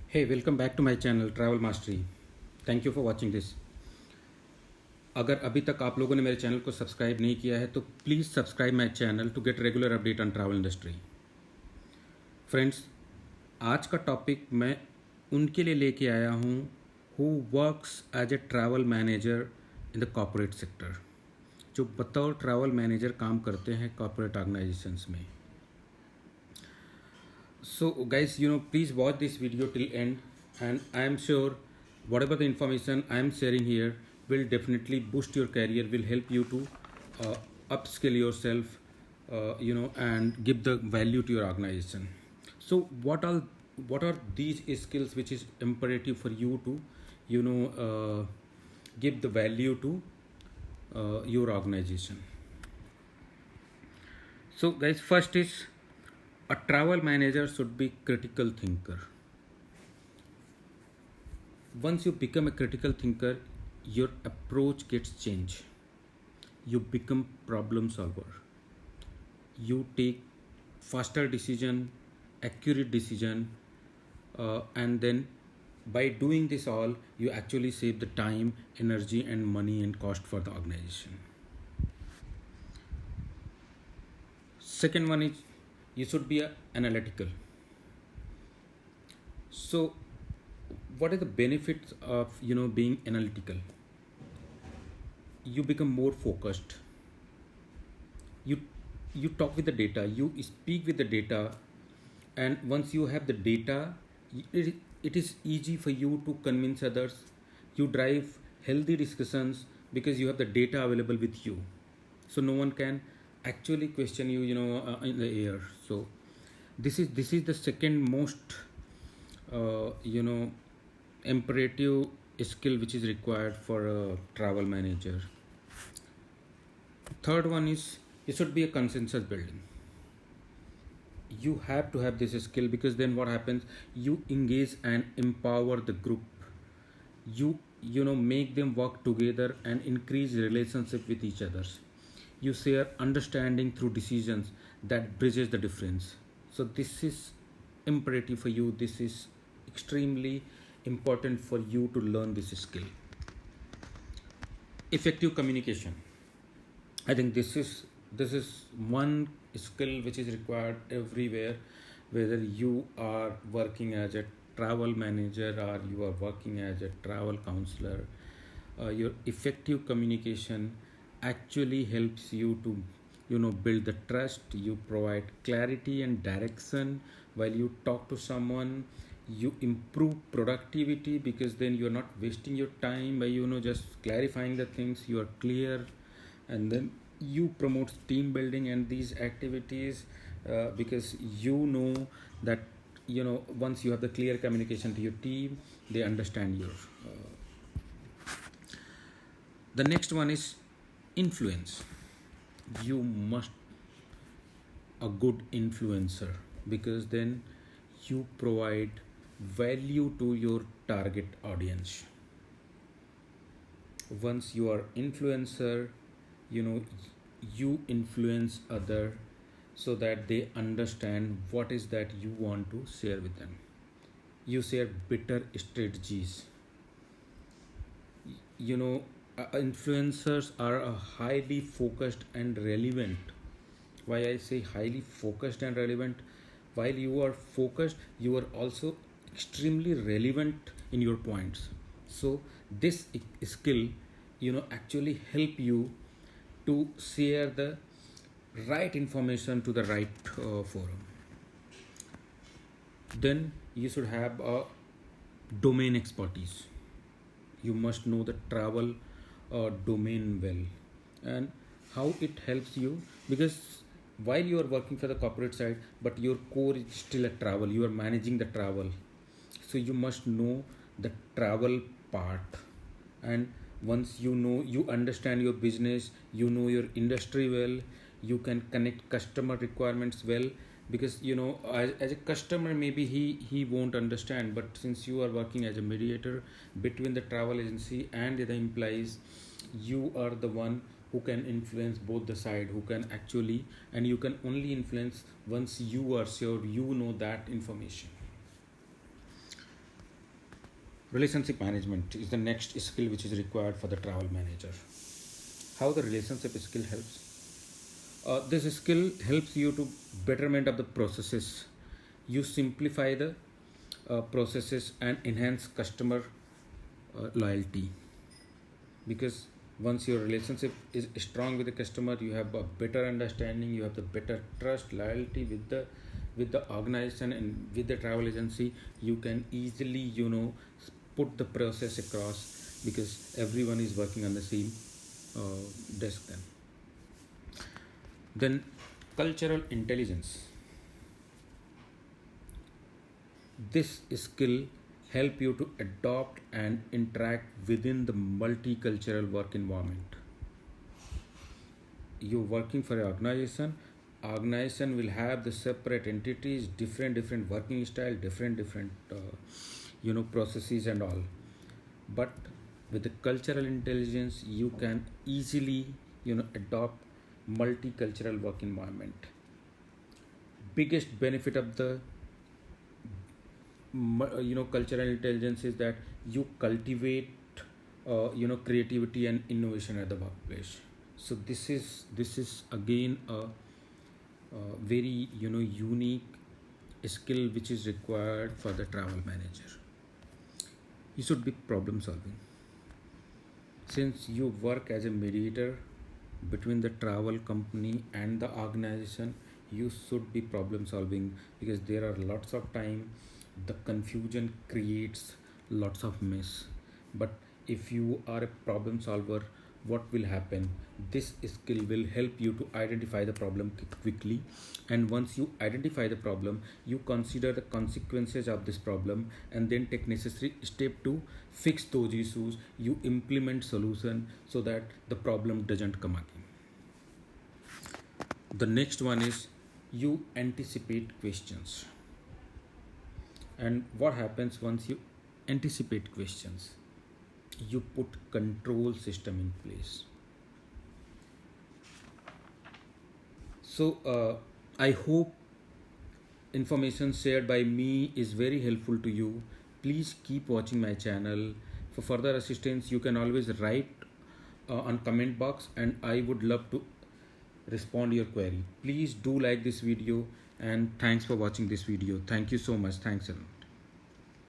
Hey, welcome back to my channel Travel Mastery. Thank you for watching this. अगर अभी तक आप लोगों ने मेरे चैनल को सब्सक्राइब नहीं किया है तो please subscribe my channel to get regular update on travel industry. Friends, आज का टॉपिक मैं उनके लिए लेके आया हूँ who works as a travel manager in the corporate sector, जो बतौर ट्रैवल मैनेजर काम करते हैं कॉर्पोरेट ऑर्गेनाइजेशंस में. So guys, please watch this video till end, and I am sure whatever the information I am sharing here will definitely boost your career, will help you to upskill yourself, and give the value to your organization. So what are these skills which is imperative for you to, give the value to your organization? So guys, first is a travel manager should be critical thinker. Once you become a critical thinker, your approach gets changed. You become problem solver. You take faster decision, accurate decision, and then by doing this all, you actually save the time, energy, and money and cost for the organization. Second one is you should be analytical. So what are the benefits of being analytical? You become more focused. You talk with the data, you speak with the data, and once you have the data, it is easy for you to convince others. You drive healthy discussions because you have the data available with you, so no one can actually question you, in the air. So this is the second most imperative skill which is required for a travel manager. Third one is you should be a consensus building. You have to have this skill because then what happens, you engage and empower the group. You make them work together and increase relationship with each others. You share understanding through decisions that bridges the difference. So this is imperative for you. This is extremely important for you to learn this skill. Effective communication. I think this is one skill which is required everywhere, whether you are working as a travel manager or you are working as a travel counselor. Your effective communication actually helps you to build the trust. You provide clarity and direction while you talk to someone. You improve productivity because then you're not wasting your time by just clarifying the things. You are clear, and then you promote team building and these activities, because that once you have the clear communication to your team, they understand your. The next one is influence. You must a good influencer because then you provide value to your target audience. Once you are influencer, you influence other so that they understand what is that you want to share with them. You share better strategies. Influencers are a highly focused and relevant. Why I say highly focused and relevant? While you are focused, you are also extremely relevant in your points. So this skill actually help you to share the right information to the right forum. Then you should have a domain expertise. You must know the travel domain well, and how it helps you, because while you are working for the corporate side, but your core is still a travel. You are managing the travel, so you must know the travel part. And once you understand your business, you know your industry well, you can connect customer requirements well, because as a customer maybe he won't understand, but since you are working as a mediator between the travel agency and the employees, you are the one who can influence both the side, who can actually, and you can only influence once you are sure you know that information. Relationship management is the next skill which is required for the travel manager. How the relationship skill helps? This skill helps you to betterment of the processes. You simplify the processes and enhance customer loyalty, because once your relationship is strong with the customer, you have a better understanding, you have the better trust, loyalty with the organization and with the travel agency. You can easily, put the process across, because everyone is working on the same desk. Then cultural intelligence. This skill help you to adopt and interact within the multicultural work environment. You're working for an organization will have the separate entities, different working style, different processes and all. But with the cultural intelligence, you can easily adopt multicultural work environment. Biggest benefit of the cultural intelligence is that you cultivate creativity and innovation at the workplace. So this is again a very unique skill which is required for the travel manager. You should be problem solving. Since you work as a mediator between the travel company and the organization, you should be problem solving, because there are lots of time the confusion creates lots of mess. But if you are a problem solver, what will happen? This skill will help you to identify the problem quickly, and once you identify the problem, you consider the consequences of this problem and then take necessary step to fix those issues. You implement solution so that the problem doesn't come again. The next one is you anticipate questions. And what happens once you anticipate questions? You put control system in place. So I hope information shared by me is very helpful to you. Please keep watching my channel. For further assistance, you can always write on comment box, and I would love to respond your query. Please do like this video, and thanks for watching this video. Thank you so much. Thanks a lot.